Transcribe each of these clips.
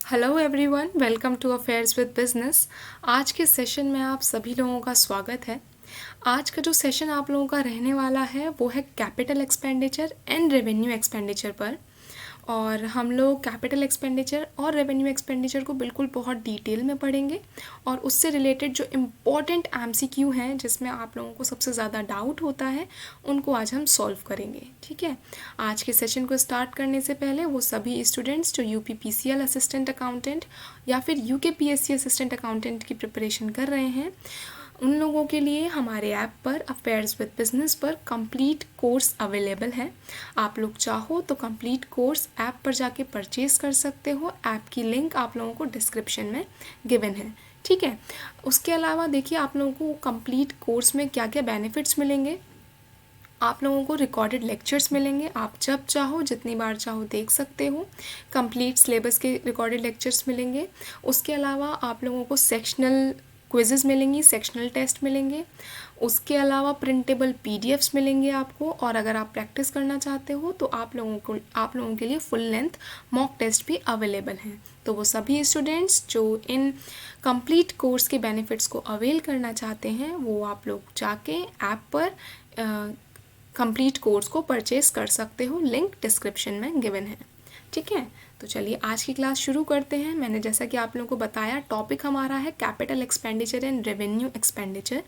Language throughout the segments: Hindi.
Hello everyone, welcome to affairs with business. आज के सेशन में आप सभी लोगों का स्वागत है। आज का जो सेशन आप लोगों का रहने वाला है वो है capital expenditure and revenue expenditure पर। और हम लोग कैपिटल एक्सपेंडिचर और रेवेन्यू एक्सपेंडिचर को बिल्कुल बहुत डिटेल में पढ़ेंगे और उससे रिलेटेड जो इम्पॉर्टेंट एमसीक्यू हैं जिसमें आप लोगों को सबसे ज़्यादा डाउट होता है उनको आज हम सॉल्व करेंगे। ठीक है, आज के सेशन को स्टार्ट करने से पहले वो सभी स्टूडेंट्स जो यूपीपीसीएल असिस्टेंट अकाउंटेंट या फिर यूकेपीएससी असिस्टेंट अकाउंटेंट की प्रिपरेशन कर रहे हैं उन लोगों के लिए हमारे ऐप पर अफेयर्स विद बिजनेस पर कंप्लीट कोर्स अवेलेबल है। आप लोग चाहो तो कंप्लीट कोर्स ऐप पर जाके परचेज़ कर सकते हो। ऐप की लिंक आप लोगों को डिस्क्रिप्शन में गिवन है। ठीक है, उसके अलावा देखिए आप लोगों को कंप्लीट कोर्स में क्या क्या बेनिफिट्स मिलेंगे। आप लोगों को रिकॉर्डेड लेक्चर्स मिलेंगे, आप जब चाहो जितनी बार चाहो देख सकते हो। कंप्लीट सिलेबस के रिकॉर्डेड लेक्चर्स मिलेंगे। उसके अलावा आप लोगों को सेक्शनल क्विज़ेस मिलेंगी, सेक्शनल टेस्ट मिलेंगे। उसके अलावा प्रिंटेबल पीडीएफ्स मिलेंगे आपको। और अगर आप प्रैक्टिस करना चाहते हो तो आप लोगों के लिए फुल लेंथ मॉक टेस्ट भी अवेलेबल हैं। तो वो सभी स्टूडेंट्स जो इन कंप्लीट कोर्स के बेनिफिट्स को अवेल करना चाहते हैं वो आप लोग जाके ऐप पर कंप्लीट कोर्स को परचेज कर सकते हो। लिंक डिस्क्रिप्शन में गिवन है। ठीक है, तो चलिए आज की क्लास शुरू करते हैं। मैंने जैसा कि आप लोगों को बताया टॉपिक हमारा है capital expenditure and revenue expenditure,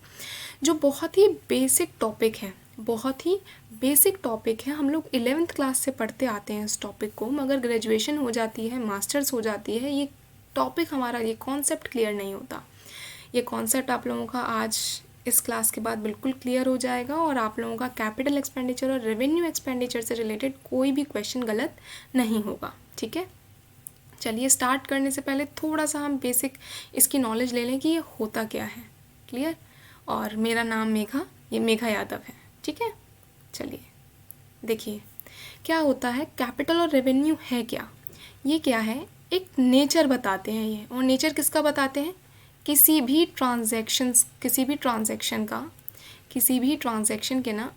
जो बहुत ही बेसिक टॉपिक है। बहुत ही बेसिक टॉपिक है। हम लोग 11th क्लास से पढ़ते आते हैं इस टॉपिक को, मगर ग्रेजुएशन हो जाती है, मास्टर्स हो जाती है, ये टॉपिक हमारा, ये कॉन्सेप्ट क्लियर नहीं होता। ये कॉन्सेप्ट आप लोगों का आज इस क्लास के बाद बिल्कुल क्लियर हो जाएगा और आप लोगों का कैपिटल एक्सपेंडिचर और रेवेन्यू एक्सपेंडिचर से रिलेटेड कोई भी क्वेश्चन गलत नहीं होगा। ठीक है, चलिए स्टार्ट करने से पहले थोड़ा सा हम बेसिक इसकी नॉलेज ले लें कि ये होता क्या है। क्लियर? और मेरा नाम मेघा यादव है। ठीक है, चलिए देखिए क्या होता है। कैपिटल और रेवेन्यू है क्या? ये क्या है, एक नेचर बताते हैं ये। और नेचर किसका बताते हैं? किसी भी ट्रांजैक्शन के ना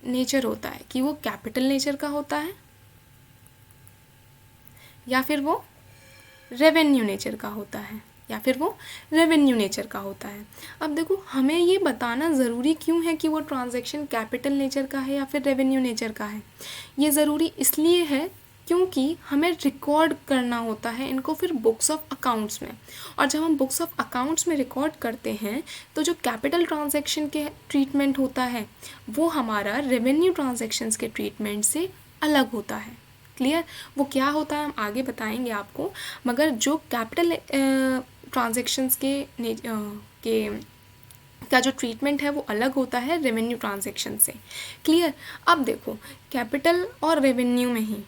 नेचर होता है कि वो कैपिटल नेचर का होता है या फिर वो रेवेन्यू नेचर का होता है अब देखो हमें ये बताना ज़रूरी क्यों है कि वो ट्रांजैक्शन कैपिटल नेचर का है या फिर रेवेन्यू नेचर का है। ये ज़रूरी इसलिए है क्योंकि हमें रिकॉर्ड करना होता है इनको फिर बुक्स ऑफ अकाउंट्स में। और जब हम बुक्स ऑफ अकाउंट्स में रिकॉर्ड करते हैं तो जो कैपिटल ट्रांजैक्शन के ट्रीटमेंट होता है वो हमारा रेवेन्यू ट्रांजैक्शंस के ट्रीटमेंट से अलग होता है। क्लियर? वो क्या होता है हम आगे बताएंगे आपको, मगर जो कैपिटल ट्रांजैक्शंस का जो ट्रीटमेंट है वो अलग होता है रेवेन्यू ट्रांजैक्शन से। क्लियर? अब देखो कैपिटल और रेवेन्यू में ही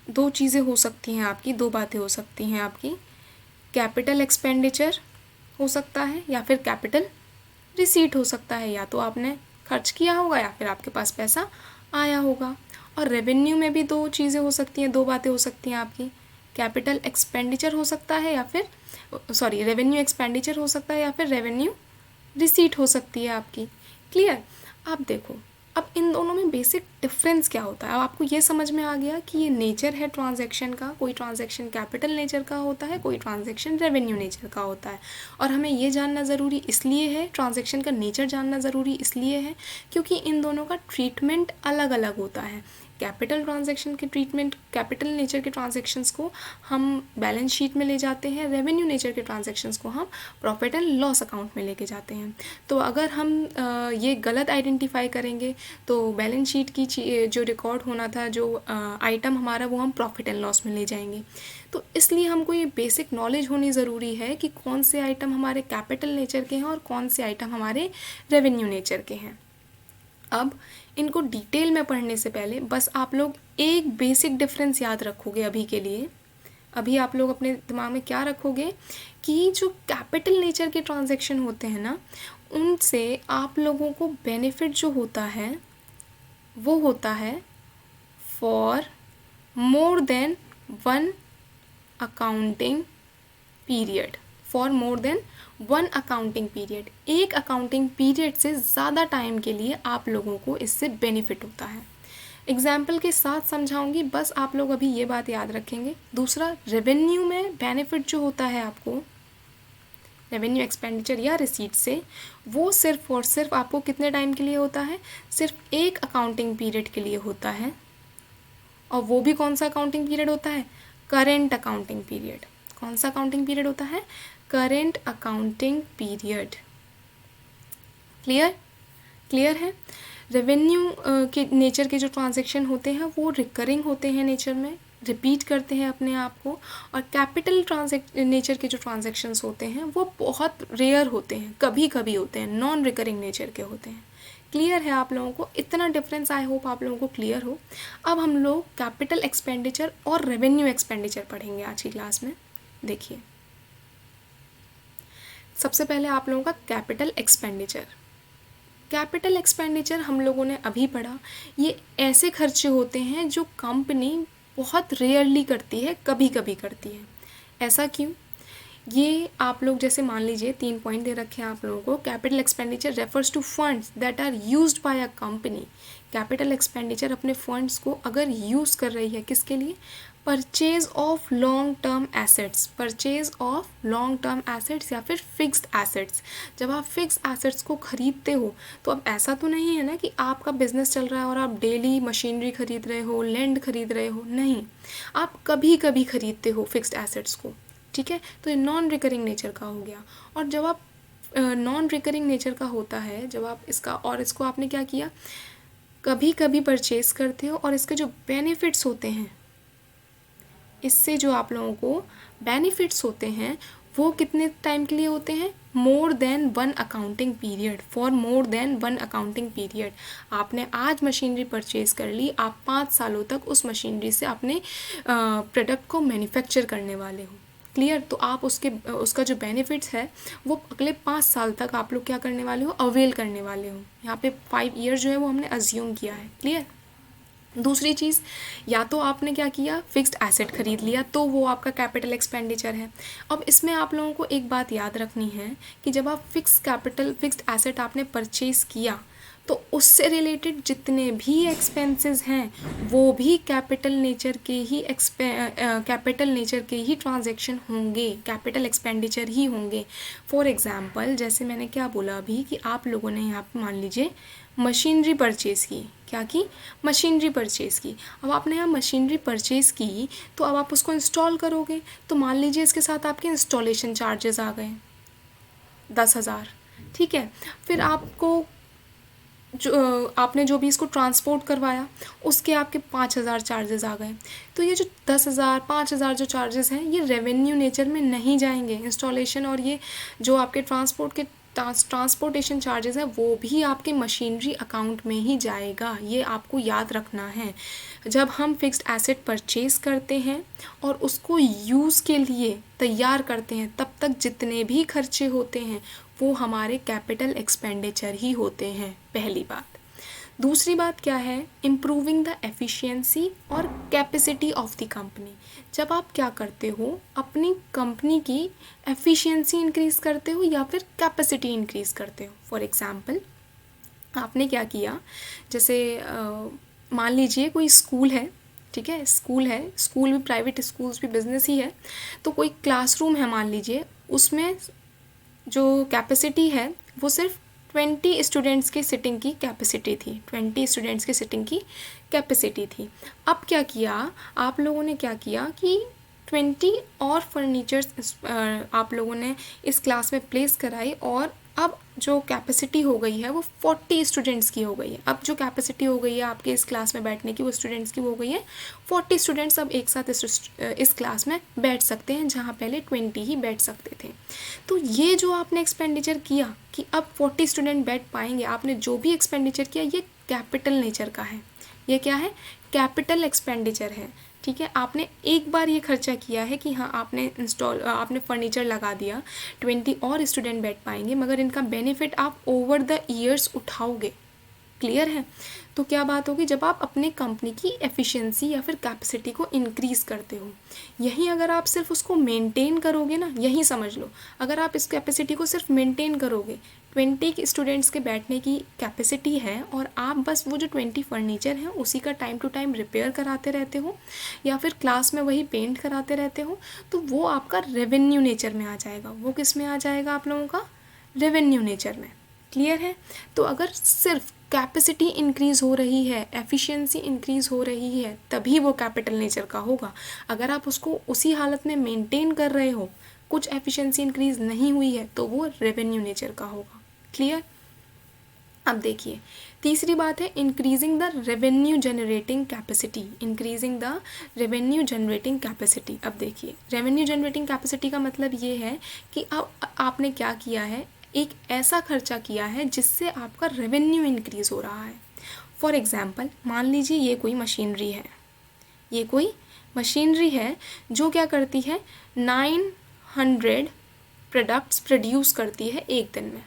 दो चीज़ें हो सकती हैं आपकी, दो बातें हो सकती हैं आपकी। कैपिटल एक्सपेंडिचर हो सकता है या फिर कैपिटल रिसीट हो सकता है। या तो आपने खर्च किया होगा या फिर आपके पास पैसा आया होगा। और रेवेन्यू में भी दो चीज़ें हो सकती हैं, दो बातें हो सकती हैं आपकी। कैपिटल एक्सपेंडिचर हो सकता है या फिर रेवेन्यू एक्सपेंडिचर हो सकता है या फिर रेवेन्यू रिसीट हो सकती है आपकी। क्लियर? अब देखो अब इन दोनों में बेसिक डिफरेंस क्या होता है। अब आपको ये समझ में आ गया कि ये नेचर है ट्रांजैक्शन का। कोई ट्रांजैक्शन कैपिटल नेचर का होता है, कोई ट्रांजैक्शन रेवेन्यू नेचर का होता है। और हमें ये जानना ज़रूरी इसलिए है, ट्रांजैक्शन का नेचर जानना ज़रूरी इसलिए है क्योंकि इन दोनों का ट्रीटमेंट अलग अलग होता है। कैपिटल ट्रांजैक्शन के ट्रीटमेंट, कैपिटल नेचर के ट्रांजैक्शंस को हम बैलेंस शीट में ले जाते हैं, रेवेन्यू नेचर के ट्रांजैक्शंस को हम प्रॉफिट एंड लॉस अकाउंट में लेके जाते हैं। तो अगर हम ये गलत आइडेंटिफाई करेंगे तो बैलेंस शीट की जो रिकॉर्ड होना था, जो आइटम हमारा, वो हम प्रॉफिट एंड लॉस में ले जाएंगे। तो इसलिए हमको ये बेसिक नॉलेज होनी ज़रूरी है कि कौन से आइटम हमारे कैपिटल नेचर के हैं और कौन से आइटम हमारे रेवेन्यू नेचर के हैं। अब इनको डिटेल में पढ़ने से पहले बस आप लोग एक बेसिक डिफरेंस याद रखोगे अभी के लिए। अभी आप लोग अपने दिमाग में क्या रखोगे कि जो कैपिटल नेचर के ट्रांजैक्शन होते हैं ना, उनसे आप लोगों को बेनिफिट जो होता है वो होता है for more then one accounting period. एक अकाउंटिंग पीरियड से ज़्यादा टाइम के लिए आप लोगों को इससे बेनिफिट होता है। एग्जाम्पल के साथ समझाऊंगी, बस आप लोग अभी ये बात याद रखेंगे। दूसरा, रेवेन्यू में बेनिफिट जो होता है आपको रेवेन्यू एक्सपेंडिचर या रिसीट से, वो सिर्फ और सिर्फ आपको कितने टाइम के लिए होता है, सिर्फ एक अकाउंटिंग पीरियड के लिए होता है। और वो भी कौन सा अकाउंटिंग पीरियड होता है, करेंट अकाउंटिंग पीरियड। कौन सा अकाउंटिंग पीरियड होता है, करेंट अकाउंटिंग पीरियड। क्लियर है। रेवेन्यू के नेचर के जो ट्रांजैक्शन होते हैं वो रिकरिंग होते हैं नेचर में, रिपीट करते हैं अपने आप को। और कैपिटल नेचर के जो ट्रांजैक्शंस होते हैं वो बहुत रेयर होते हैं, कभी कभी होते हैं, नॉन रिकरिंग नेचर के होते हैं। क्लियर है आप लोगों को, इतना डिफरेंस आई होप आप लोगों को क्लियर हो। अब हम लोग कैपिटल एक्सपेंडिचर और रेवेन्यू एक्सपेंडिचर पढ़ेंगे आज की क्लास में। देखिए, सबसे पहले आप लोगों का कैपिटल एक्सपेंडिचर। कैपिटल एक्सपेंडिचर हम लोगों ने अभी पढ़ा, ये ऐसे खर्चे होते हैं जो कंपनी बहुत रेयरली करती है, कभी कभी करती है। ऐसा क्यों, ये आप लोग जैसे मान लीजिए 3 पॉइंट दे रखे हैं आप लोगों को। Capital expenditure refers to funds that are used by a company. Capital expenditure अपने फंड्स को अगर यूज़ कर रही है, किसके लिए, purchase of long term assets, purchase of long term assets या फिर फिक्स्ड एसेट्स। जब आप फिक्स्ड एसेट्स को खरीदते हो तो अब ऐसा तो नहीं है ना कि आपका बिजनेस चल रहा है और आप डेली मशीनरी खरीद रहे हो, लैंड खरीद रहे हो, नहीं, आप कभी कभी खरीदते हो फिक्स्ड एसेट्स को, ठीक है। तो ये नॉन रिकरिंग नेचर का हो गया। और जब आप नॉन रिकरिंग नेचर का होता है, जब आप इसका और इसको आपने क्या किया, कभी कभी परचेज करते हो, और इसके जो बेनिफिट्स होते हैं, इससे जो आप लोगों को बेनिफिट्स होते हैं वो कितने टाइम के लिए होते हैं, मोर than 1 accounting period, for more than 1 accounting period. आपने आज मशीनरी परचेज कर ली, आप 5 सालों तक उस मशीनरी से अपने प्रोडक्ट को मैन्युफैक्चर करने वाले हो। क्लियर। तो आप उसका जो बेनिफिट्स है वो अगले 5 साल तक आप लोग क्या करने वाले हो, अवेल करने वाले हो। यहाँ पे 5 ईयर जो है वो हमने अज्यूम किया है। क्लियर। दूसरी चीज़, या तो आपने क्या किया, फिक्स्ड एसेट खरीद लिया, तो वो आपका कैपिटल एक्सपेंडिचर है। अब इसमें आप लोगों को एक बात याद रखनी है कि जब आप फिक्स्ड एसेट आपने परचेज़ किया तो उससे रिलेटेड जितने भी एक्सपेंसेस हैं वो भी कैपिटल नेचर के ही ट्रांजैक्शन होंगे, कैपिटल एक्सपेंडिचर ही होंगे। फॉर एग्जांपल, जैसे मैंने क्या बोला अभी कि आप लोगों ने यहाँ पर मान लीजिए मशीनरी परचेज़ की, क्या की, मशीनरी परचेज़ की। अब आपने यहाँ मशीनरी परचेज़ की तो अब आप उसको इंस्टॉल करोगे, तो मान लीजिए इसके साथ आपके इंस्टॉलेशन चार्जेस आ गए 10,000, ठीक है। फिर आपको आपने जो भी इसको ट्रांसपोर्ट करवाया उसके आपके 5,000 चार्जेस आ गए। तो ये जो 10,000 5,000 जो चार्जेस हैं ये रेवेन्यू नेचर में नहीं जाएंगे। इंस्टॉलेशन और ये जो आपके ट्रांसपोर्टेशन चार्जेस है वो भी आपके मशीनरी अकाउंट में ही जाएगा, ये आपको याद रखना है। जब हम फिक्स्ड एसेट परचेज़ करते हैं और उसको यूज़ के लिए तैयार करते हैं तब तक जितने भी खर्चे होते हैं वो हमारे कैपिटल एक्सपेंडिचर ही होते हैं, पहली बात। दूसरी बात क्या है, इम्प्रूविंग द एफिशिएंसी और कैपेसिटी ऑफ द कंपनी। जब आप क्या करते हो, अपनी कंपनी की एफिशिएंसी इंक्रीज़ करते हो या फिर कैपेसिटी इंक्रीज़ करते हो। फॉर एग्जांपल, आपने क्या किया, जैसे मान लीजिए कोई स्कूल है, ठीक है, स्कूल भी, प्राइवेट स्कूल्स भी बिजनेस ही है। तो कोई क्लासरूम है मान लीजिए, उसमें जो कैपेसिटी है वो सिर्फ 20 स्टूडेंट्स की सिटिंग की कैपेसिटी थी, 20 स्टूडेंट्स की सिटिंग की कैपेसिटी थी। अब क्या किया आप लोगों ने, क्या किया कि 20 और फर्नीचर्स आप लोगों ने इस क्लास में प्लेस कराई, और अब जो कैपेसिटी हो गई है वो 40 स्टूडेंट्स की हो गई है। अब जो कैपेसिटी हो गई है आपके इस क्लास में बैठने की वो स्टूडेंट्स की हो गई है 40 स्टूडेंट्स अब एक साथ इस क्लास में बैठ सकते हैं, जहाँ पहले 20 ही बैठ सकते थे। तो ये जो आपने एक्सपेंडिचर किया कि अब 40 स्टूडेंट बैठ पाएंगे, आपने जो भी एक्सपेंडिचर किया ये कैपिटल नेचर का है। ये क्या है, कैपिटल एक्सपेंडिचर है, ठीक है। आपने एक बार ये खर्चा किया है कि हाँ आपने फर्नीचर लगा दिया, 20 और स्टूडेंट बैठ पाएंगे, मगर इनका बेनिफिट आप ओवर द ईयर्स उठाओगे, क्लियर है? तो क्या बात होगी, जब आप अपने कंपनी की एफिशिएंसी या फिर कैपेसिटी को इंक्रीज़ करते हो, यहीं अगर आप सिर्फ उसको मेंटेन करोगे ना, यहीं समझ लो, अगर आप इस कैपेसिटी को सिर्फ मेंटेन करोगे, 20 स्टूडेंट्स के बैठने की कैपेसिटी है और आप बस वो जो 20 फर्नीचर हैं उसी का टाइम टू टाइम रिपेयर कराते रहते हो या फिर क्लास में वही पेंट कराते रहते हो, तो वो आपका रेवेन्यू नेचर में आ जाएगा। वो किस में आ जाएगा आप लोगों का? रेवेन्यू नेचर में। क्लियर है? तो अगर सिर्फ कैपेसिटी इंक्रीज़ हो रही है, एफिशिएंसी इंक्रीज़ हो रही है, तभी वो कैपिटल नेचर का होगा। अगर आप उसको उसी हालत में मेंटेन कर रहे हो, कुछ एफिशिएंसी इंक्रीज़ नहीं हुई है, तो वो रेवेन्यू नेचर का होगा। क्लियर? अब देखिए, तीसरी बात है increasing the revenue generating capacity. Increasing the revenue generating capacity. अब देखिए, रेवेन्यू जनरेटिंग कैपेसिटी का मतलब ये है कि अब आपने क्या किया है, एक ऐसा खर्चा किया है जिससे आपका रेवेन्यू इंक्रीज़ हो रहा है। फॉर एग्ज़ाम्पल, मान लीजिए ये कोई मशीनरी है, ये कोई मशीनरी है जो क्या करती है, 900 प्रोडक्ट्स प्रोड्यूस करती है एक दिन में।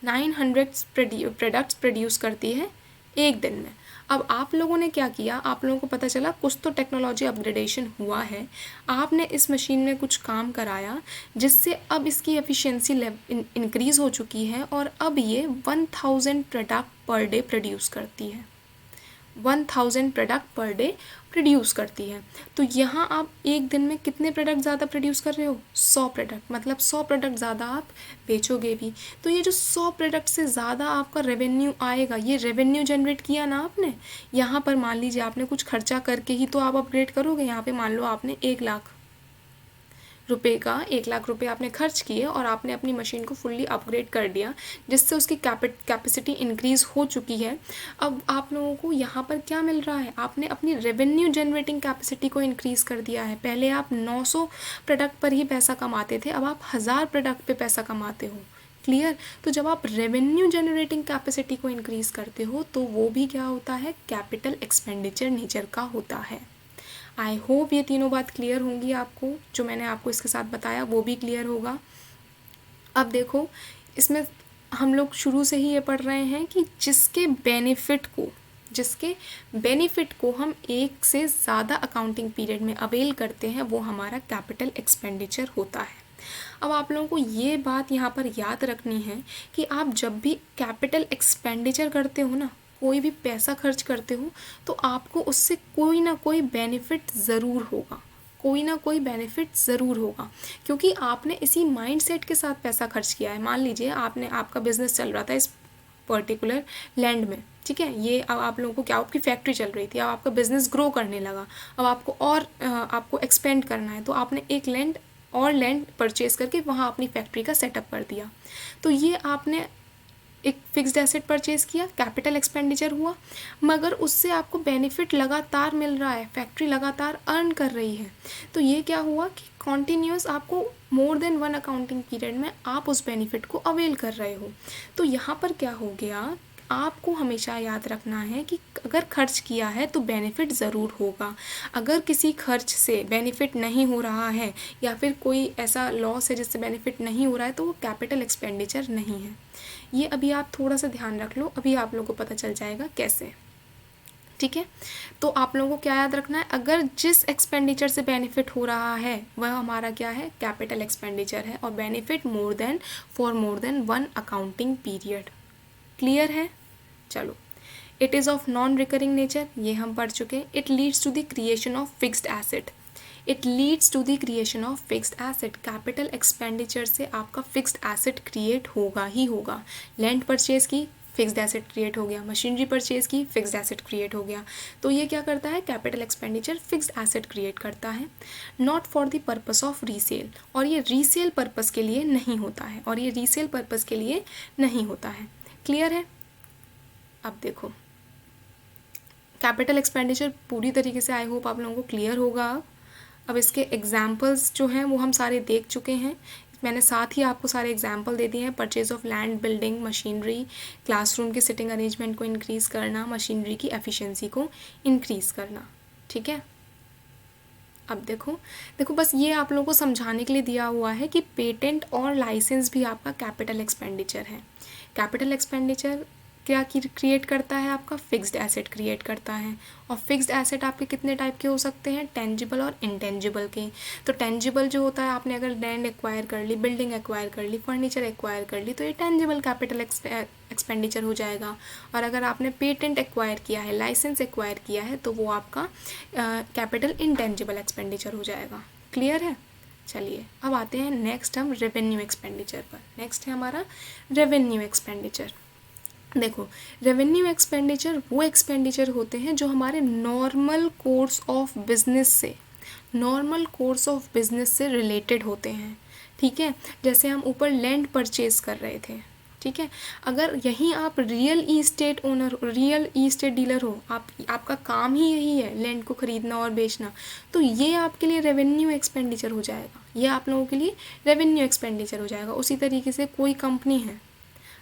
900 प्रोडक्ट्स प्रोड्यूस करती है एक दिन में। अब आप लोगों ने क्या किया, आप लोगों को पता चला कुछ तो टेक्नोलॉजी अपग्रेडेशन हुआ है, आपने इस मशीन में कुछ काम कराया जिससे अब इसकी एफिशिएंसी इंक्रीज़ हो चुकी है और अब ये 1000 प्रोडक्ट पर डे प्रोड्यूस करती है। 1000 प्रोडक्ट पर डे प्रोड्यूस करती है। तो यहाँ आप एक दिन में कितने प्रोडक्ट ज़्यादा प्रोड्यूस कर रहे हो? 100 प्रोडक्ट, मतलब 100 प्रोडक्ट ज़्यादा आप बेचोगे भी। तो ये जो 100 प्रोडक्ट से ज़्यादा आपका रेवेन्यू आएगा, ये रेवेन्यू जनरेट किया ना आपने। यहाँ पर मान लीजिए आपने कुछ खर्चा करके ही तो आप अपग्रेड करोगे। यहाँ पे मान लो आपने 1 लाख रुपए आपने खर्च किए और आपने अपनी मशीन को फुल्ली अपग्रेड कर दिया जिससे उसकी कैपेसिटी इंक्रीज़ हो चुकी है। अब आप लोगों को यहाँ पर क्या मिल रहा है, आपने अपनी रेवेन्यू जनरेटिंग कैपेसिटी को इंक्रीज़ कर दिया है। पहले आप 900 प्रोडक्ट पर ही पैसा कमाते थे, अब आप 1000 प्रोडक्ट पे पैसा कमाते हो। क्लियर? तो जब आप रेवेन्यू जनरेटिंग कैपेसिटी को इंक्रीज़ करते हो तो वो भी क्या होता है, कैपिटल एक्सपेंडिचर नेचर का होता है। आई होप ये तीनों बात क्लियर होंगी आपको, जो मैंने आपको इसके साथ बताया वो भी क्लियर होगा। अब देखो, इसमें हम लोग शुरू से ही ये पढ़ रहे हैं कि जिसके बेनिफिट को हम एक से ज़्यादा अकाउंटिंग पीरियड में अवेल करते हैं वो हमारा कैपिटल एक्सपेंडिचर होता है। अब आप लोगों को ये बात यहाँ पर याद रखनी है कि आप जब भी कैपिटल एक्सपेंडिचर करते हो ना, कोई भी पैसा खर्च करते हो, तो आपको उससे कोई ना कोई बेनिफिट ज़रूर होगा, कोई ना कोई बेनिफिट ज़रूर होगा, क्योंकि आपने इसी माइंडसेट के साथ पैसा खर्च किया है। मान लीजिए आपका बिजनेस चल रहा था इस पर्टिकुलर लैंड में, ठीक है, ये अब आप लोगों को क्या, आपकी फैक्ट्री चल रही थी, अब आपका बिजनेस ग्रो करने लगा, अब आपको एक्सपेंड करना है, तो आपने एक लैंड परचेज़ करके वहाँ अपनी फैक्ट्री का सेटअप कर दिया। तो ये आपने एक फिक्स्ड एसेट परचेज़ किया, कैपिटल एक्सपेंडिचर हुआ, मगर उससे आपको बेनिफिट लगातार मिल रहा है, फैक्ट्री लगातार अर्न कर रही है। तो ये क्या हुआ कि कॉन्टीन्यूस आपको मोर देन 1 अकाउंटिंग पीरियड में आप उस बेनिफिट को अवेल कर रहे हो। तो यहाँ पर क्या हो गया, आपको हमेशा याद रखना है कि अगर खर्च किया है तो बेनिफिट ज़रूर होगा। अगर किसी खर्च से बेनिफिट नहीं हो रहा है या फिर कोई ऐसा लॉस है जिससे बेनिफिट नहीं हो रहा है, तो वो कैपिटल एक्सपेंडिचर नहीं है। ये अभी आप थोड़ा सा ध्यान रख लो, अभी आप लोगों को पता चल जाएगा कैसे। ठीक है, तो आप लोगों को क्या याद रखना है, अगर जिस एक्सपेंडिचर से बेनिफिट हो रहा है वह हमारा क्या है, कैपिटल एक्सपेंडिचर है, और benefit for more than 1 accounting period. Clear है? चलो, it is of non recurring nature, ये हम पढ़ चुके। It leads to the creation of fixed asset, it leads to the creation of fixed asset. Capital expenditure से आपका फिक्स्ड एसेट क्रिएट होगा ही होगा। लैंड परचेज की, फिक्स्ड एसेट क्रिएट हो गया, मशीनरी परचेज की, फिक्स्ड एसेट क्रिएट हो गया। तो ये क्या करता है, capital expenditure fixed asset create करता है। Not for the purpose of resale, और ये रीसेल पर्पस के लिए नहीं होता है, और ये रीसेल पर्पस के लिए नहीं होता है। क्लियर है? अब देखो, कैपिटल एक्सपेंडिचर पूरी तरीके से आई होप आप लोगों को क्लियर होगा। अब इसके एग्जाम्पल्स जो हैं वो हम सारे देख चुके हैं, मैंने साथ ही आपको सारे एग्जाम्पल दे दिए हैं। Purchase of land, building, machinery, classroom की सिटिंग अरेंजमेंट को इंक्रीज़ करना, मशीनरी की एफिशिएंसी को इंक्रीज़ करना। ठीक है, अब देखो बस ये आप लोगों को समझाने के लिए दिया हुआ है कि पेटेंट और लाइसेंस भी आपका कैपिटल एक्सपेंडिचर है। कैपिटल एक्सपेंडिचर क्या क्रिएट करता है, आपका फिक्स्ड एसेट क्रिएट करता है। और फिक्स्ड एसेट आपके कितने टाइप के हो सकते हैं, टेंजिबल और इनटेंजिबल के। तो टेंजिबल जो होता है, आपने अगर लैंड एक्वायर कर ली, बिल्डिंग एक्वायर कर ली, फर्नीचर एक्वायर कर ली, तो ये टेंजिबल कैपिटल एक्सपेंडिचर हो जाएगा। और अगर आपने पेटेंट एक्वायर किया है, लाइसेंस एक्वायर किया है, तो वो आपका कैपिटल इनटेंजिबल एक्सपेंडिचर हो जाएगा। क्लियर है। चलिए अब आते हैं नेक्स्ट हम रेवेन्यू एक्सपेंडिचर पर। नेक्स्ट है हमारा रेवेन्यू एक्सपेंडिचर। देखो, रेवेन्यू एक्सपेंडिचर वो एक्सपेंडिचर होते हैं जो हमारे नॉर्मल कोर्स ऑफ बिजनेस से रिलेटेड होते हैं। ठीक है, जैसे हम ऊपर लैंड परचेज कर रहे थे। ठीक है, अगर यहीं आप रियल इस्टेट डीलर हो, आपका काम ही यही है लैंड को ख़रीदना और बेचना, तो ये आपके लिए रेवेन्यू एक्सपेंडिचर हो जाएगा। ये आप लोगों के लिए रेवेन्यू एक्सपेंडिचर हो जाएगा। उसी तरीके से कोई कंपनी है,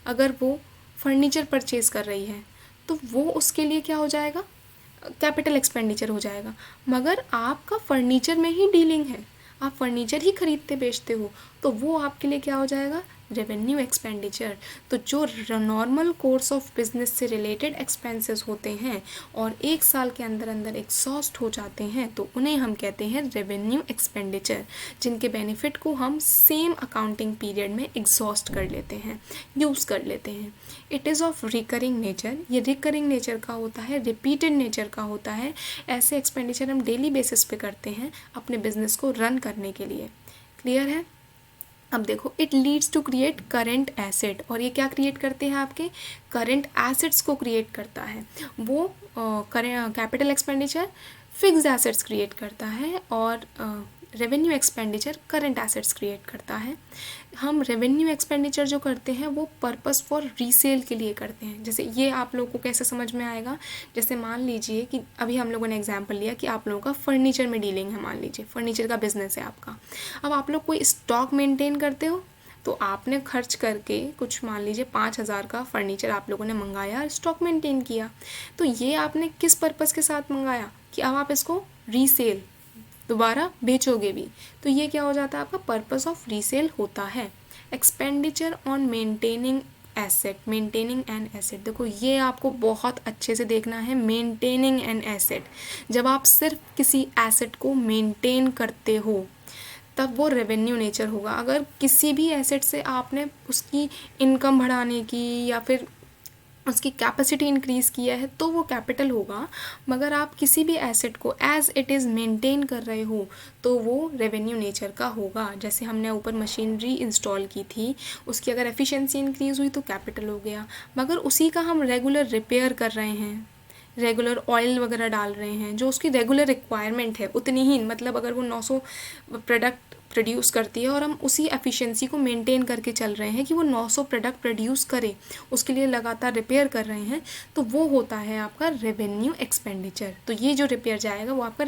अगर वो फर्नीचर परचेज कर रही है, तो वो उसके लिए क्या हो जाएगा, कैपिटल एक्सपेंडिचर हो जाएगा। मगर आपका फर्नीचर में ही डीलिंग है, आप फर्नीचर ही खरीदते बेचते हो, तो वो आपके लिए क्या हो जाएगा, रेवेन्यू एक्सपेंडिचर। तो जो नॉर्मल कोर्स ऑफ बिजनेस से रिलेटेड एक्सपेंसेस होते हैं और एक साल के अंदर अंदर एग्जॉस्ट हो जाते हैं, तो उन्हें हम कहते हैं रेवेन्यू एक्सपेंडिचर, जिनके बेनिफिट को हम सेम अकाउंटिंग पीरियड में एग्जॉस्ट कर लेते हैं, यूज़ कर लेते हैं। It is of recurring nature, ये रिकरिंग नेचर का होता है, रिपीटेड नेचर का होता है। ऐसे एक्सपेंडिचर हम डेली बेसिस पे करते हैं अपने बिजनेस को रन करने के लिए। क्लियर है। अब देखो, it leads to create current asset, और ये क्या क्रिएट करते हैं, आपके करेंट एसेट्स को क्रिएट करता है। वो capital expenditure fixed assets create करता है और revenue expenditure current assets create करता है। हम रेवेन्यू एक्सपेंडिचर जो करते हैं वो पर्पस फॉर रीसेल के लिए करते हैं। जैसे ये आप लोगों को कैसे समझ में आएगा, जैसे मान लीजिए कि अभी हम लोगों ने एग्जांपल लिया कि आप लोगों का फर्नीचर में डीलिंग है, मान लीजिए फर्नीचर का बिजनेस है आपका। अब आप लोग कोई स्टॉक मेंटेन करते हो, तो आपने खर्च करके कुछ मान लीजिए 5,000 का फर्नीचर आप लोगों ने मंगाया, स्टॉक मेंटेन किया। तो ये आपने किस पर्पस के साथ मंगाया कि अब आप इसको रीसेल दोबारा बेचोगे भी, तो ये क्या हो जाता है, आपका पर्पस ऑफ रीसेल होता है। Expenditure on maintaining an asset. देखो, ये आपको बहुत अच्छे से देखना है, मेंटेनिंग एन एसेट। जब आप सिर्फ किसी एसेट को मेंटेन करते हो, तब वो रेवेन्यू नेचर होगा। अगर किसी भी एसेट से आपने उसकी इनकम बढ़ाने की या फिर उसकी कैपेसिटी इंक्रीज़ किया है, तो वो कैपिटल होगा। मगर आप किसी भी एसेट को एज इट इज़ मेंटेन कर रहे हो, तो वो रेवेन्यू नेचर का होगा। जैसे हमने ऊपर मशीनरी इंस्टॉल की थी, उसकी अगर एफिशिएंसी इंक्रीज़ हुई तो कैपिटल हो गया। मगर उसी का हम रेगुलर रिपेयर कर रहे हैं, रेगुलर ऑयल वगैरह डाल रहे हैं, जो उसकी रेगुलर रिक्वायरमेंट है उतनी ही, मतलब अगर वो 900 प्रोडक्ट प्रोड्यूस करती है और हम उसी एफिशिएंसी को मेंटेन करके चल रहे हैं कि वो 900 प्रोडक्ट प्रोड्यूस करे, उसके लिए लगातार रिपेयर कर रहे हैं, तो वो होता है आपका रेवेन्यू एक्सपेंडिचर। तो ये जो रिपेयर जाएगा वो आपका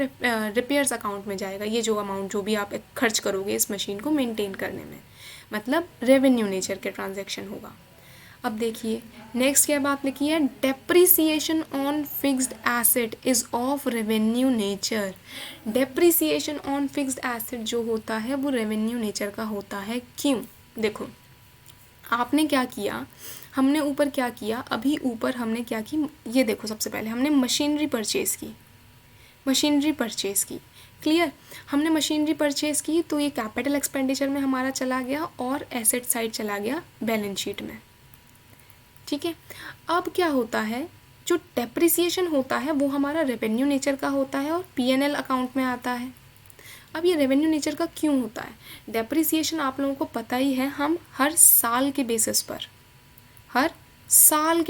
रिपेयर्स अकाउंट में जाएगा। ये जो अमाउंट जो भी आप खर्च करोगे इस मशीन को मेंटेन करने में, मतलब रेवेन्यू नेचर के ट्रांजैक्शन होगा। अब देखिए नेक्स्ट क्या बात लिखी है, depreciation on fixed asset is of revenue nature. Depreciation on fixed asset जो होता है वो रेवेन्यू नेचर का होता है। क्यों? देखो, आपने क्या किया, हमने ऊपर क्या किया, अभी ऊपर हमने क्या की, ये देखो, सबसे पहले हमने मशीनरी परचेज़ की। क्लियर, हमने मशीनरी परचेज़ की, तो ये कैपिटल एक्सपेंडिचर में हमारा चला गया और एसेट साइड चला गया बैलेंस शीट में। ठीक है, अब क्या होता है, जो डेप्रिसिएशन होता है वो हमारा रेवेन्यू नेचर का होता है और पीएनएल अकाउंट में आता है। अब ये रेवेन्यू नेचर का क्यों होता है? डेप्रिसिएशन आप लोगों को पता ही है, हम हर साल के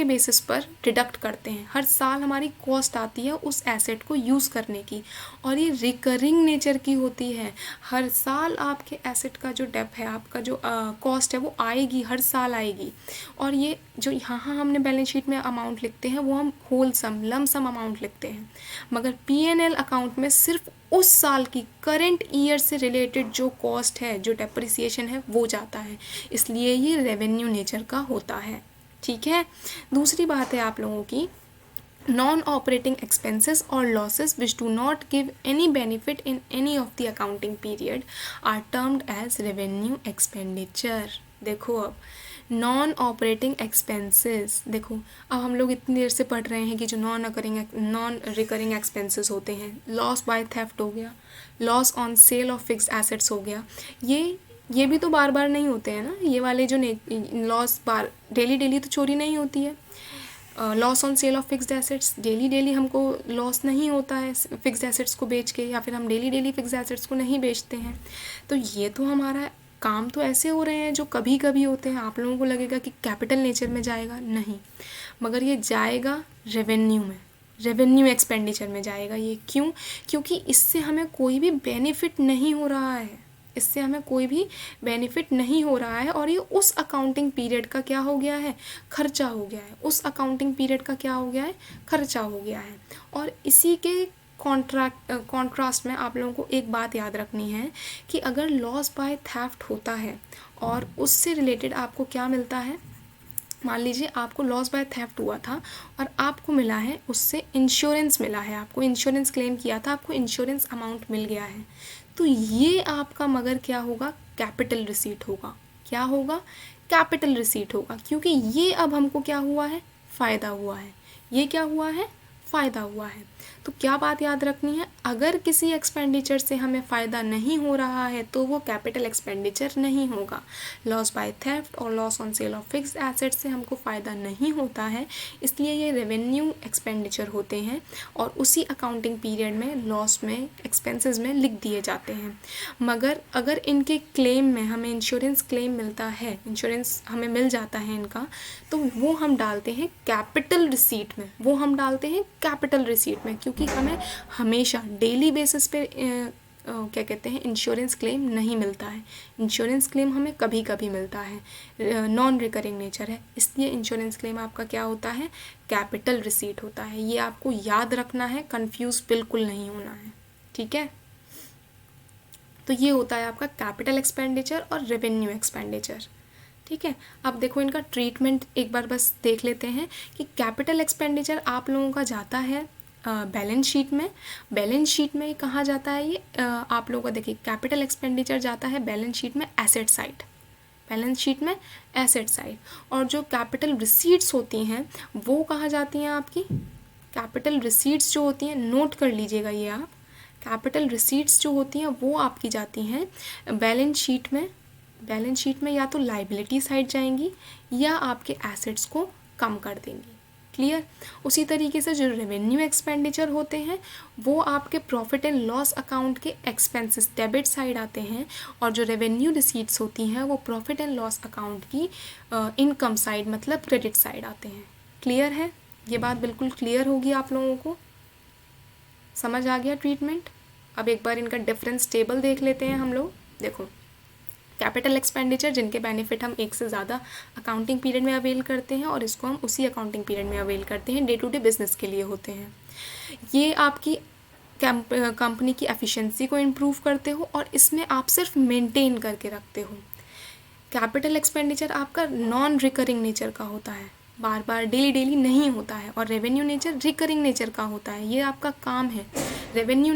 बेसिस पर डिडक्ट करते हैं। हर साल हमारी कॉस्ट आती है उस एसेट को यूज़ करने की, और ये रिकरिंग नेचर की होती है। हर साल आपके एसेट का जो डेप है, आपका जो कॉस्ट है वो आएगी, हर साल आएगी। और ये जो यहाँ हमने बैलेंस शीट में अमाउंट लिखते हैं वो हम होलसम लमसम अमाउंट लिखते हैं, मगर पीएनएल अकाउंट में सिर्फ उस साल की करंट ईयर से रिलेटेड जो कॉस्ट है, जो डेप्रिसिएशन है, वो जाता है। इसलिए ये रेवेन्यू नेचर का होता है। ठीक है, दूसरी बात है आप लोगों की, नॉन ऑपरेटिंग एक्सपेंसेस और losses which do not give any benefit in any of the accounting period are termed as revenue expenditure. देखो, अब नॉन ऑपरेटिंग एक्सपेंसेस, देखो अब हम लोग इतनी देर से पढ़ रहे हैं कि जो नॉन रिकरिंग एक्सपेंसेस होते हैं, लॉस बाय थेफ्ट हो गया, loss on sale of fixed assets हो गया, ये भी तो बार बार नहीं होते हैं ना, ये वाले जो लॉस बार डेली डेली तो चोरी नहीं होती है। Loss on sale of fixed assets, daily daily हमको लॉस नहीं होता है फिक्स्ड एसेट्स को बेच के, या फिर हम डेली डेली फिक्स्ड एसेट्स को नहीं बेचते हैं। तो ये तो हमारा काम तो ऐसे हो रहे हैं जो कभी कभी होते हैं। आप लोगों को लगेगा कि कैपिटल नेचर में जाएगा, नहीं, मगर ये जाएगा रेवेन्यू में, रेवेन्यू एक्सपेंडिचर में जाएगा ये। क्यों? क्योंकि इससे हमें कोई भी बेनिफिट नहीं हो रहा है, इससे हमें कोई भी बेनिफिट नहीं हो रहा है, और ये उस अकाउंटिंग पीरियड का क्या हो गया है, खर्चा हो गया है। उस अकाउंटिंग पीरियड का क्या हो गया है, खर्चा हो गया है। और इसी के कॉन्ट्रास्ट में आप लोगों को एक बात याद रखनी है कि अगर लॉस बाय थेफ्ट होता है और उससे रिलेटेड आपको क्या मिलता है, मान लीजिए आपको लॉस बाय थेफ्ट हुआ था और आपको मिला है उससे इंश्योरेंस मिला है, आपको इंश्योरेंस क्लेम किया था, आपको इंश्योरेंस अमाउंट मिल गया है, तो ये आपका मगर क्या होगा, कैपिटल रिसीट होगा। क्या होगा? कैपिटल रिसीट होगा, क्योंकि ये अब हमको क्या हुआ है, फ़ायदा हुआ है। ये क्या हुआ है, फ़ायदा हुआ है। तो क्या बात याद रखनी है, अगर किसी एक्सपेंडिचर से हमें फ़ायदा नहीं हो रहा है तो वो कैपिटल एक्सपेंडिचर नहीं होगा। लॉस बाय थेफ्ट और loss on sale of fixed assets से हमको फ़ायदा नहीं होता है, इसलिए ये रेवेन्यू एक्सपेंडिचर होते हैं और उसी अकाउंटिंग पीरियड में लॉस में, एक्सपेंसेस में लिख दिए जाते हैं। मगर अगर इनके क्लेम में हमें इंश्योरेंस क्लेम मिलता है, इंश्योरेंस हमें मिल जाता है इनका, तो वो हम डालते हैं कैपिटल रिसीट में, वो हम डालते हैं कैपिटल रिसीट में, क्योंकि हमें हमेशा डेली बेसिस पे क्या कहते हैं, इंश्योरेंस क्लेम नहीं मिलता है। इंश्योरेंस क्लेम हमें कभी कभी मिलता है, नॉन रिकरिंग नेचर है, इसलिए इंश्योरेंस क्लेम आपका क्या होता है, कैपिटल रिसीट होता है। ये आपको याद रखना है, कंफ्यूज बिल्कुल नहीं होना है, ठीक है। तो ये होता है आपका कैपिटल एक्सपेंडिचर और रेवेन्यू एक्सपेंडिचर, ठीक है। अब देखो इनका ट्रीटमेंट एक बार बस देख लेते हैं कि कैपिटल एक्सपेंडिचर आप लोगों का जाता है बैलेंस शीट में। बैलेंस शीट में कहाँ जाता है ये, आप लोगों का देखिए, कैपिटल एक्सपेंडिचर जाता है बैलेंस शीट में एसेट साइड, बैलेंस शीट में एसेट साइड। और जो कैपिटल रिसीट्स होती हैं वो कहाँ जाती हैं आपकी, कैपिटल रिसीट्स जो होती हैं, नोट कर लीजिएगा ये आप, कैपिटल रिसीट्स जो होती हैं वो आपकी जाती हैं बैलेंस शीट में। बैलेंस शीट में या तो लाइबिलिटी साइड जाएंगी या आपके एसेट्स को कम कर देंगी, क्लियर। उसी तरीके से जो रेवेन्यू एक्सपेंडिचर होते हैं वो आपके प्रॉफिट एंड लॉस अकाउंट के एक्सपेंसेस डेबिट साइड आते हैं, और जो रेवेन्यू रिसीट्स होती हैं वो प्रॉफिट एंड लॉस अकाउंट की इनकम साइड मतलब क्रेडिट साइड आते हैं। क्लियर है? ये बात बिल्कुल क्लियर होगी आप लोगों को, समझ आ गया ट्रीटमेंट। अब एक बार इनका डिफरेंस टेबल देख लेते हैं हम लोग। देखो कैपिटल एक्सपेंडिचर जिनके बेनिफिट हम एक से ज़्यादा अकाउंटिंग पीरियड में अवेल करते हैं और इसको हम उसी अकाउंटिंग पीरियड में अवेल करते हैं, डे टू डे बिजनेस के लिए होते हैं। ये आपकी कंपनी की एफिशिएंसी को इम्प्रूव करते हो और इसमें आप सिर्फ मेंटेन करके रखते हो। कैपिटल एक्सपेंडिचर आपका नॉन रिकरिंग नेचर का होता है, बार बार डेली डेली नहीं होता है, और रेवेन्यू नेचर रिकरिंग नेचर का होता है, ये आपका काम है। रेवेन्यू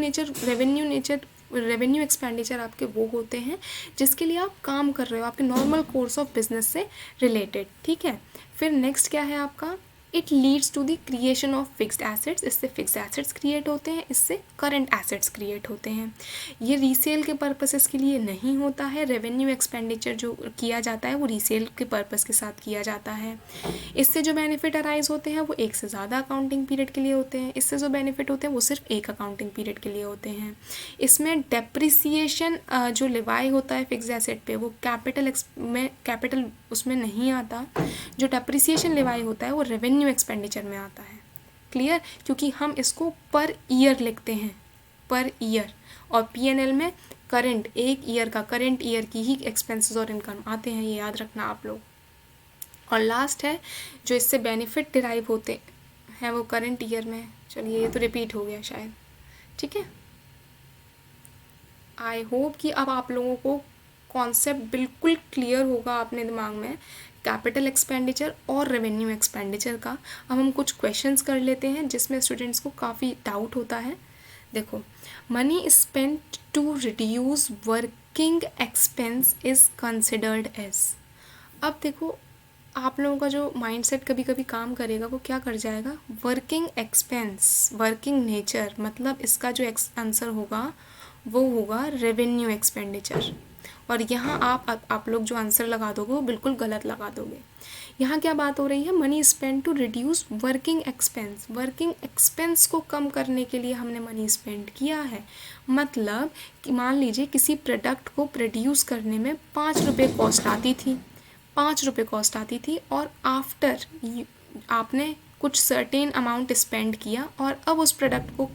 एक्सपेंडिचर आपके वो होते हैं जिसके लिए आप काम कर रहे हो, आपके नॉर्मल कोर्स ऑफ बिजनेस से रिलेटेड, ठीक है। फिर नेक्स्ट क्या है आपका, it leads to the creation of fixed assets, इससे फिक्स्ड एसेट्स क्रिएट होते हैं, इससे करंट एसेट्स क्रिएट होते हैं। ये रीसेल के पर्पसेस के लिए नहीं होता है, रेवेन्यू एक्सपेंडिचर जो किया जाता है वो रीसेल के पर्पस के साथ किया जाता है। इससे जो बेनिफिट अराइज होते हैं वो एक से ज़्यादा अकाउंटिंग पीरियड के लिए होते हैं, इससे जो बेनिफिट होते हैं वो सिर्फ एक अकाउंटिंग पीरियड के लिए होते हैं। इसमें डेप्रिसिएशन जो लिवाई होता है फिक्स्ड एसेट पे वो कैपिटल उसमें नहीं आता, जो डेप्रिसिएशन लिवाई होता है वो रेवेन्यू एक्सपेंडिचर में आता है, क्लियर। क्योंकि हम इसको पर ईयर लिखते हैं, पर ईयर, और पीएनएल में करंट एक ईयर का, करंट ईयर की ही एक्सपेंसेस और इनकम आते हैं, ये याद रखना आप लोग। और लास्ट है जो इससे बेनिफिट डिराइव होते हैं वो करंट ईयर में, चलिए ये तो रिपीट हो गया शायद, ठीक है। आई होप कि अब आप लोगों को कॉन्सेप्ट बिल्कुल क्लियर होगा अपने दिमाग में कैपिटल एक्सपेंडिचर और रेवेन्यू एक्सपेंडिचर का। अब हम कुछ क्वेश्चंस कर लेते हैं जिसमें स्टूडेंट्स को काफ़ी डाउट होता है। देखो, money spent to reduce working expense is considered as. अब देखो आप लोगों का जो माइंडसेट कभी कभी काम करेगा वो क्या कर जाएगा, वर्किंग एक्सपेंस, वर्किंग नेचर, मतलब इसका जो आंसर होगा वो होगा रेवेन्यू एक्सपेंडिचर। और यहाँ आप लोग जो आंसर लगा दोगे वो बिल्कुल गलत लगा दोगे। यहाँ क्या बात हो रही है, money spend to reduce working expense, working expense को कम करने के लिए हमने मनी स्पेंड किया है। मतलब कि मान लीजिए किसी प्रोडक्ट को प्रोड्यूस करने में 5 रुपये कॉस्ट आती थी, 5 रुपये कॉस्ट आती थी, और आफ्टर आपने कुछ सर्टेन अमाउंट स्पेंड किया और अब उस प्रोडक्ट को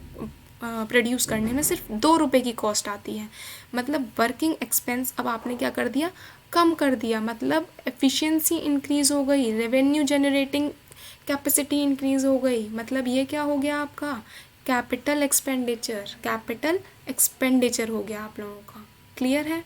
प्रोड्यूस करने में सिर्फ 2 रुपये की कॉस्ट आती है। मतलब वर्किंग एक्सपेंस अब आपने क्या कर दिया, कम कर दिया, मतलब एफिशिएंसी इंक्रीज़ हो गई, रेवेन्यू जनरेटिंग कैपेसिटी इंक्रीज़ हो गई। मतलब ये क्या हो गया आपका, कैपिटल एक्सपेंडिचर, कैपिटल एक्सपेंडिचर हो गया आप लोगों का। क्लियर है?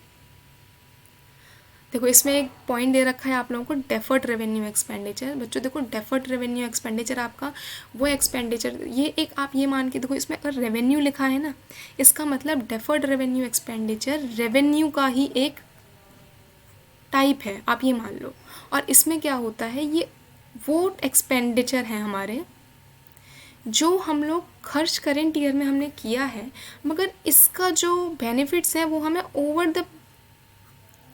देखो इसमें एक पॉइंट दे रखा है आप लोगों को, डेफर्ड रेवेन्यू एक्सपेंडिचर। बच्चों देखो डेफर्ड रेवेन्यू एक्सपेंडिचर आपका वो एक्सपेंडिचर, ये एक आप ये मान के देखो, इसमें अगर रेवेन्यू लिखा है ना, इसका मतलब डेफर्ड रेवेन्यू एक्सपेंडिचर रेवेन्यू का ही एक टाइप है, आप ये मान लो। और इसमें क्या होता है, ये वो एक्सपेंडिचर हैं हमारे जो हम लोग खर्च करेंट ईयर में हमने किया है, मगर इसका जो बेनिफिट्स हैं वो हमें ओवर द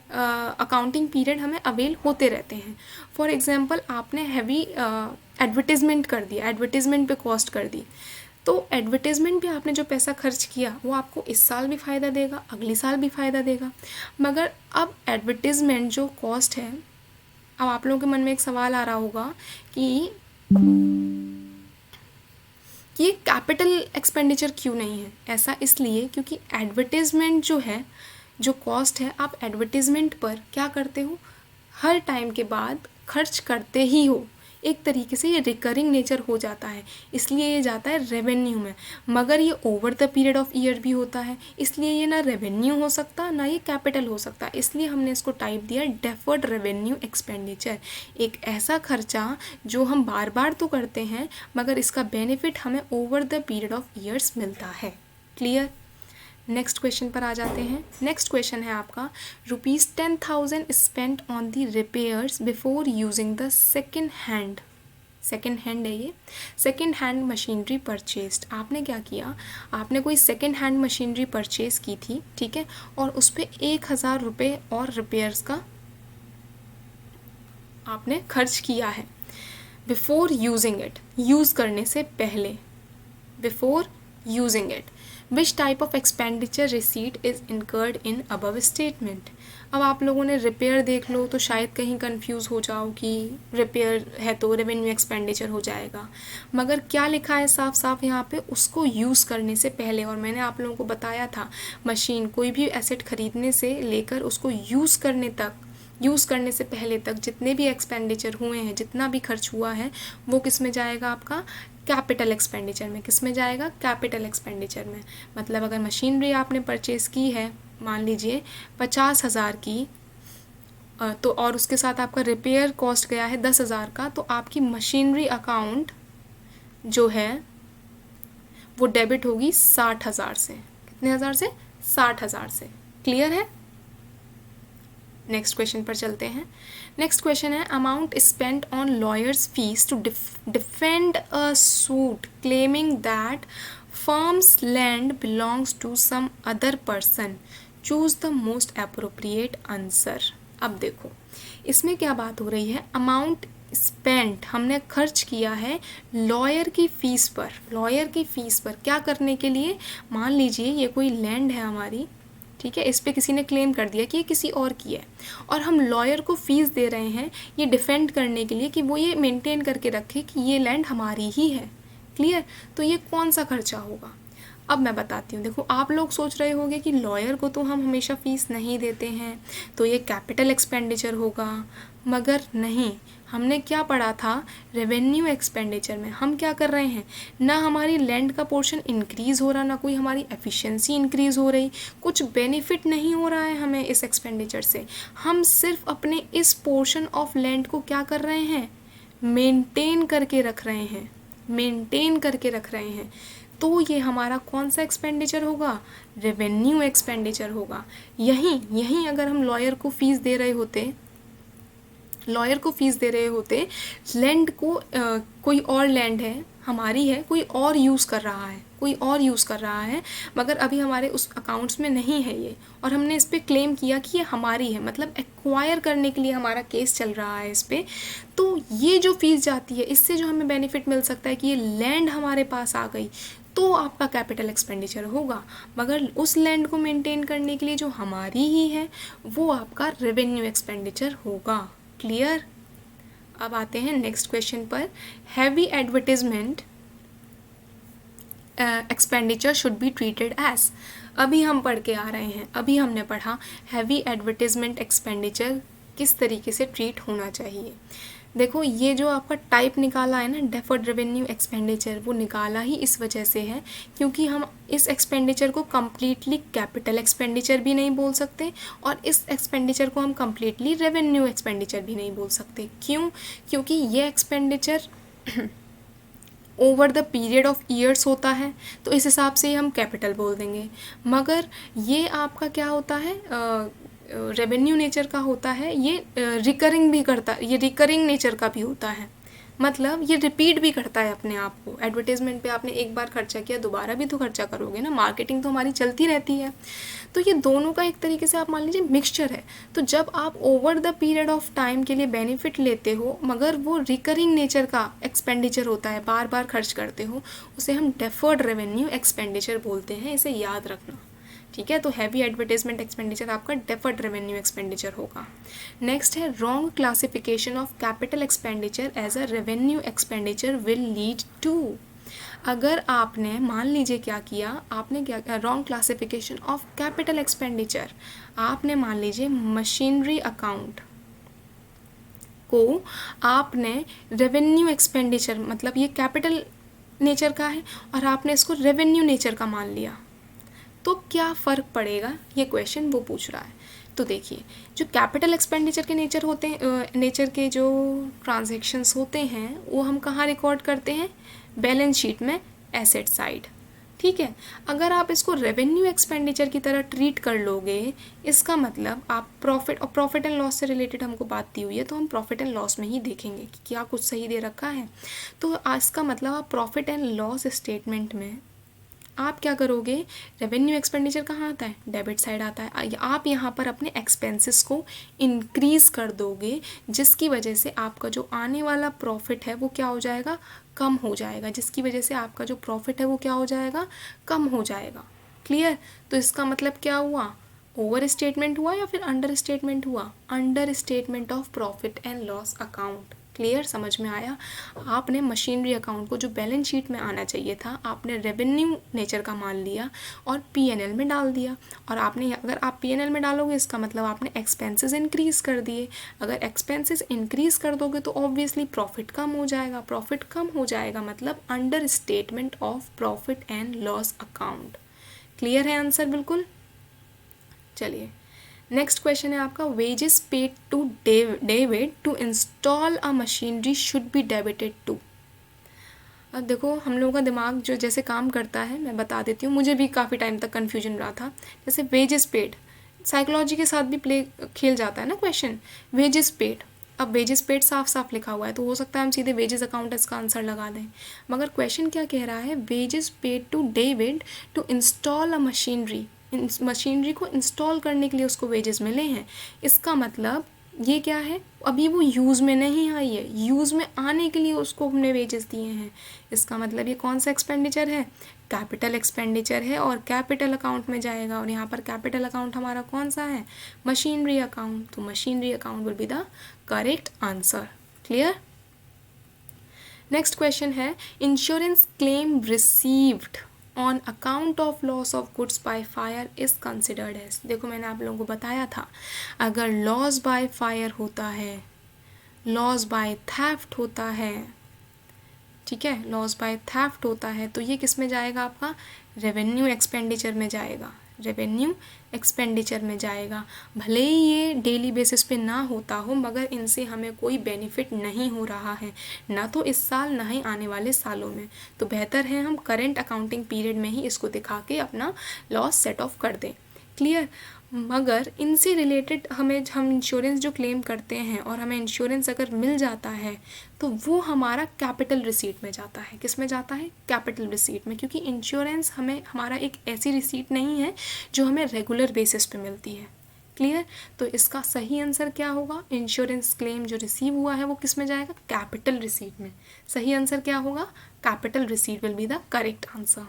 अकाउंटिंग पीरियड हमें अवेल होते रहते हैं। फॉर एग्जांपल आपने हैवी एडवर्टीज़मेंट कर दिया, एडवर्टीज़मेंट पे कॉस्ट कर दी, तो एडवर्टीज़मेंट पे आपने जो पैसा खर्च किया वो आपको इस साल भी फ़ायदा देगा, अगली साल भी फ़ायदा देगा। मगर अब एडवर्टीज़मेंट जो कॉस्ट है, अब आप लोगों के मन में एक सवाल आ रहा होगा कि ये कैपिटल एक्सपेंडिचर क्यों नहीं है। ऐसा इसलिए क्योंकि एडवर्टीज़मेंट जो है, जो कॉस्ट है, आप एडवर्टीज़मेंट पर क्या करते हो, हर टाइम के बाद खर्च करते ही हो। एक तरीके से ये रिकरिंग नेचर हो जाता है, इसलिए ये जाता है रेवेन्यू में। मगर ये over the period of year भी होता है, इसलिए ये ना रेवेन्यू हो सकता ना ये कैपिटल हो सकता। इसलिए हमने इसको टाइप दिया डेफर्ड रेवेन्यू एक्सपेंडिचर, एक ऐसा खर्चा जो हम बार बार तो करते हैं मगर इसका बेनिफिट हमें over the period of years मिलता है। क्लियर? नेक्स्ट क्वेश्चन पर आ जाते हैं। नेक्स्ट क्वेश्चन है आपका, ₹10,000 spent on the repairs before using the second hand है ये, सेकेंड हैंड मशीनरी परचेस्ड। आपने क्या किया, आपने कोई सेकेंड हैंड मशीनरी परचेज की थी, ठीक है, और उस पर 1,000 रुपये और रिपेयर्स का आपने खर्च किया है। बिफोर यूजिंग इट, यूज़ करने से पहले, before using it, which type of expenditure receipt is incurred in above statement. अब आप लोगों ने रिपेयर देख लो तो शायद कहीं कंफ्यूज हो जाओ कि रिपेयर है तो रेवेन्यू एक्सपेंडिचर हो जाएगा, मगर क्या लिखा है साफ साफ यहाँ पे, उसको यूज़ करने से पहले। और मैंने आप लोगों को बताया था, मशीन कोई भी एसेट खरीदने से लेकर उसको यूज़ करने तक, यूज़ करने से पहले तक जितने भी एक्सपेंडिचर हुए हैं, जितना भी खर्च हुआ है, वो किस में जाएगा, आपका कैपिटल एक्सपेंडिचर में। किस में जाएगा, कैपिटल एक्सपेंडिचर में। मतलब अगर मशीनरी आपने परचेज़ की है, मान लीजिए 50,000 की, तो और उसके साथ आपका रिपेयर कॉस्ट गया है 10,000 का, तो आपकी मशीनरी अकाउंट जो है वो डेबिट होगी 60,000 से। कितने हज़ार से, 60,000 से। क्लियर है? नेक्स्ट क्वेश्चन पर चलते हैं। नेक्स्ट क्वेश्चन है, amount spent on lawyers fees to defend a suit claiming that firm's land belongs to some other person, choose the most appropriate answer. अब देखो इसमें क्या बात हो रही है, अमाउंट स्पेंट हमने खर्च किया है लॉयर की फ़ीस पर। लॉयर की फ़ीस पर क्या करने के लिए, मान लीजिए ये कोई लैंड है हमारी, ठीक है, इस पे किसी ने क्लेम कर दिया कि ये किसी और की है, और हम लॉयर को फ़ीस दे रहे हैं ये डिफेंड करने के लिए कि वो ये मेंटेन करके रखे कि ये लैंड हमारी ही है। क्लियर? तो ये कौन सा खर्चा होगा, अब मैं बताती हूँ। देखो आप लोग सोच रहे होंगे कि लॉयर को तो हम हमेशा फ़ीस नहीं देते हैं तो ये कैपिटल एक्सपेंडिचर होगा, मगर नहीं। हमने क्या पढ़ा था, रेवेन्यू एक्सपेंडिचर में हम क्या कर रहे हैं, ना हमारी लैंड का पोर्शन इंक्रीज़ हो रहा, ना कोई हमारी एफिशिएंसी इंक्रीज़ हो रही, कुछ बेनिफिट नहीं हो रहा है हमें इस एक्सपेंडिचर से। हम सिर्फ अपने इस पोर्शन ऑफ लैंड को क्या कर रहे हैं, मेंटेन करके रख रहे हैं, मेंटेन करके रख रहे हैं। तो ये हमारा कौन सा एक्सपेंडिचर होगा, रेवेन्यू एक्सपेंडिचर होगा। यहीं अगर हम लॉयर को फ़ीस दे रहे होते लॉयर को फीस दे रहे होते, लैंड को कोई और लैंड है हमारी है, कोई और यूज़ कर रहा है, कोई और यूज़ कर रहा है, मगर अभी हमारे उस अकाउंट्स में नहीं है ये, और हमने इस पर क्लेम किया कि ये हमारी है, मतलब एक्वायर करने के लिए हमारा केस चल रहा है इस पर। तो ये जो फीस जाती है, इससे जो हमें बेनिफिट मिल सकता है कि ये लैंड हमारे पास आ गई, तो आपका कैपिटल एक्सपेंडिचर होगा। मगर उस लैंड को मेंटेन करने के लिए जो हमारी ही है, वो आपका रेवेन्यू एक्सपेंडिचर होगा। क्लियर? अब आते हैं नेक्स्ट क्वेश्चन पर। Heavy advertisement expenditure should be treated as. अभी हम पढ़ के आ रहे हैं, अभी हमने पढ़ा हैवी एडवर्टीजमेंट एक्सपेंडिचर किस तरीके से ट्रीट होना चाहिए। देखो, ये जो आपका टाइप निकाला है ना, डेफर्ड रेवेन्यू एक्सपेंडिचर, वो निकाला ही इस वजह से है क्योंकि हम इस एक्सपेंडिचर को कम्प्लीटली कैपिटल एक्सपेंडिचर भी नहीं बोल सकते और इस एक्सपेंडिचर को हम कम्प्लीटली रेवेन्यू एक्सपेंडिचर भी नहीं बोल सकते। क्यों? क्योंकि ये expenditure over the period of years होता है, तो इस हिसाब से हम कैपिटल बोल देंगे। मगर ये आपका क्या होता है, रेवेन्यू नेचर का होता है, ये रिकरिंग भी करता, ये रिकरिंग नेचर का भी होता है, मतलब ये रिपीट भी करता है अपने आप को। एडवर्टीजमेंट पे आपने एक बार खर्चा किया, दोबारा भी तो खर्चा करोगे ना, मार्केटिंग तो हमारी चलती रहती है। तो ये दोनों का एक तरीके से आप मान लीजिए मिक्सचर है। तो जब आप over the period of time के लिए बेनिफिट लेते हो, मगर वो रिकरिंग नेचर का एक्सपेंडिचर होता है, बार बार खर्च करते हो, उसे हम डेफर्ड रेवेन्यू एक्सपेंडिचर बोलते हैं। इसे याद रखना, ठीक है। तो हैवी एडवर्टाइजमेंट एक्सपेंडिचर आपका डेफर्ड रेवेन्यू एक्सपेंडिचर होगा। नेक्स्ट है wrong classification of capital expenditure as a revenue expenditure will lead to. अगर आपने मान लीजिए क्या किया, आपने क्या wrong classification of capital expenditure, आपने मान लीजिए मशीनरी अकाउंट को आपने रेवेन्यू एक्सपेंडिचर, मतलब ये कैपिटल नेचर का है और आपने इसको रेवेन्यू नेचर का मान लिया, तो क्या फ़र्क पड़ेगा, ये क्वेश्चन वो पूछ रहा है। तो देखिए, जो कैपिटल एक्सपेंडिचर के नेचर होते हैं, नेचर के जो ट्रांजैक्शंस होते हैं, वो हम कहाँ रिकॉर्ड करते हैं, बैलेंस शीट में, एसेट साइड, ठीक है। अगर आप इसको रेवेन्यू एक्सपेंडिचर की तरह ट्रीट कर लोगे, इसका मतलब आप प्रॉफिट, और प्रॉफिट एंड लॉस से रिलेटेड हमको बात दी हुई है, तो हम प्रॉफिट एंड लॉस में ही देखेंगे कि क्या कुछ सही दे रखा है। तो इसका मतलब आप प्रॉफिट एंड लॉस स्टेटमेंट में आप क्या करोगे, रेवेन्यू एक्सपेंडिचर कहाँ आता है, डेबिट साइड आता है। आप यहाँ पर अपने एक्सपेंसेस को इंक्रीज़ कर दोगे, जिसकी वजह से आपका जो आने वाला प्रॉफिट है वो क्या हो जाएगा, कम हो जाएगा, जिसकी वजह से आपका जो प्रॉफिट है वो क्या हो जाएगा, कम हो जाएगा। क्लियर? तो इसका मतलब क्या हुआ, ओवर स्टेटमेंट हुआ या फिर अंडर स्टेटमेंट हुआ, under statement of profit and loss account. Clear? समझ में आया? आपने मशीनरी अकाउंट को जो बैलेंस शीट में आना चाहिए था, आपने रेवेन्यू नेचर का मान लिया और पीएनएल में डाल दिया। और आपने, अगर आप पीएनएल में डालोगे, इसका मतलब आपने एक्सपेंसेस इंक्रीज़ कर दिए। अगर एक्सपेंसेस इंक्रीज़ कर दोगे तो ऑब्वियसली प्रॉफिट कम हो जाएगा, प्रॉफिट कम हो जाएगा मतलब under statement of profit and loss account. Clear है आंसर? बिल्कुल। चलिए, नेक्स्ट क्वेश्चन है आपका, wages paid to David to install a machinery should be debited to. अब देखो, हम लोगों का दिमाग जो जैसे काम करता है, मैं बता देती हूँ, मुझे भी काफ़ी टाइम तक कन्फ्यूजन रहा था। जैसे वेजेस पेड, साइकोलॉजी के साथ भी खेल जाता है ना क्वेश्चन। वेजेस पेड, अब वेजेस पेड साफ साफ लिखा हुआ है, तो हो सकता है हम सीधे वेजेस अकाउंट इसका आंसर लगा दें, मगर क्वेश्चन क्या कह रहा है, wages paid to David to install a machinery, machinery को इंस्टॉल करने के लिए उसको वेजेस मिले हैं। इसका मतलब ये क्या है, अभी वो यूज़ में नहीं आई है, यूज़ में आने के लिए उसको हमने वेजेस दिए हैं। इसका मतलब ये कौन सा एक्सपेंडिचर है, कैपिटल एक्सपेंडिचर है और कैपिटल अकाउंट में जाएगा। और यहाँ पर कैपिटल अकाउंट हमारा कौन सा है, मशीनरी अकाउंट, तो machinery account will be the correct answer. Clear? Next question है, insurance claim received on account of loss of goods by fire is considered as. देखो, मैंने आप लोगों को बताया था, अगर लॉस बाय फायर होता है, लॉस बाय थेफ्ट होता है, ठीक है, लॉस बाय थेफ्ट होता है, तो ये किस में जाएगा, आपका रेवेन्यू एक्सपेंडिचर में जाएगा, रेवेन्यू एक्सपेंडिचर में जाएगा। भले ही ये डेली बेसिस पे ना होता हो, मगर इनसे हमें कोई बेनिफिट नहीं हो रहा है, ना तो इस साल ना ही आने वाले सालों में, तो बेहतर है हम करंट अकाउंटिंग पीरियड में ही इसको दिखा के अपना लॉस सेट ऑफ कर दें। क्लियर? मगर इनसे रिलेटेड हम इंश्योरेंस जो क्लेम करते हैं और हमें इंश्योरेंस अगर मिल जाता है तो वो हमारा कैपिटल रिसीट में जाता है। किस में जाता है? कैपिटल रिसीट में, क्योंकि इंश्योरेंस हमें हमारा एक ऐसी रिसीट नहीं है जो हमें रेगुलर बेसिस पे मिलती है। क्लियर? तो इसका सही आंसर क्या होगा? इंश्योरेंस क्लेम जो रिसीव हुआ है वो किस में जाएगा? कैपिटल रिसीट में। सही आंसर क्या होगा? Capital receipt will be the correct answer.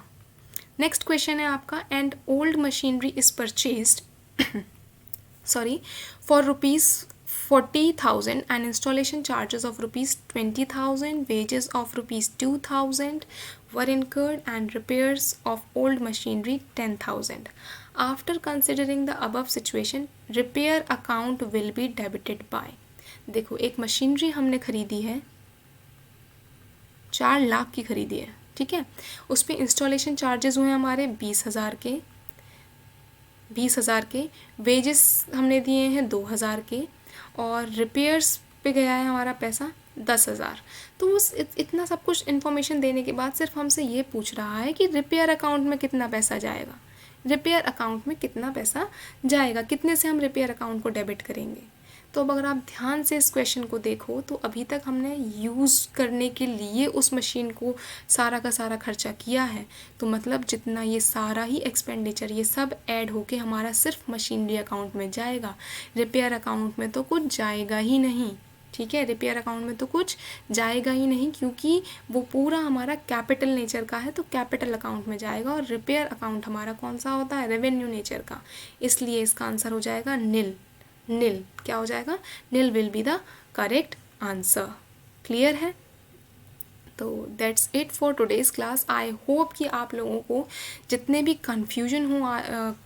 Next question है आपका, and old machinery is purchased for rupees 40,000 and installation charges of rupees 20,000, wages of rupees 2,000 were incurred and repairs of old machinery 10,000. After considering the above situation, repair account will be debited by. देखो, एक मशीनरी हमने खरीदी है, 4 लाख की खरीदी है, ठीक है। उस पर इंस्टॉलेशन चार्जेस हुए हमारे 20,000 के, वेजेस हमने दिए हैं 2,000 के, और रिपेयर्स पे गया है हमारा पैसा 10,000। तो उस इतना सब कुछ इन्फॉर्मेशन देने के बाद सिर्फ हमसे ये पूछ रहा है कि रिपेयर अकाउंट में कितना पैसा जाएगा। रिपेयर अकाउंट में कितना पैसा जाएगा, कितने से हम रिपेयर अकाउंट को डेबिट करेंगे। तो अब अगर आप ध्यान से इस क्वेश्चन को देखो तो अभी तक हमने यूज़ करने के लिए उस मशीन को सारा का सारा खर्चा किया है, तो मतलब जितना ये सारा ही एक्सपेंडिचर ये सब ऐड होके हमारा सिर्फ मशीनरी अकाउंट में जाएगा। रिपेयर अकाउंट में तो कुछ जाएगा ही नहीं, ठीक है। रिपेयर अकाउंट में तो कुछ जाएगा ही नहीं, क्योंकि वो पूरा हमारा कैपिटल नेचर का है, तो कैपिटल अकाउंट में जाएगा। और रिपेयर अकाउंट हमारा कौन सा होता है? रेवेन्यू नेचर का। इसलिए इसका आंसर हो जाएगा नील। क्या हो जाएगा? Nil will be the correct answer. Clear है? तो that's it for today's class. I hope कि आप लोगों को जितने भी कन्फ्यूजन हो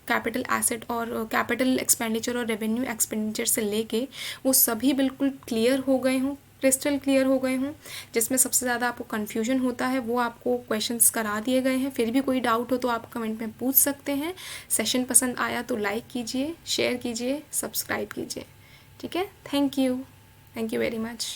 कैपिटल एसेट और कैपिटल एक्सपेंडिचर और रेवेन्यू एक्सपेंडिचर से लेके, वो सभी बिल्कुल क्लियर हो गए हों, क्रिस्टल क्लियर हो गए हों। जिसमें सबसे ज़्यादा आपको कन्फ्यूजन होता है वो आपको क्वेश्चंस करा दिए गए हैं। फिर भी कोई डाउट हो तो आप कमेंट में पूछ सकते हैं। सेशन पसंद आया तो लाइक कीजिए, शेयर कीजिए, सब्सक्राइब कीजिए, ठीक है। Thank you very much.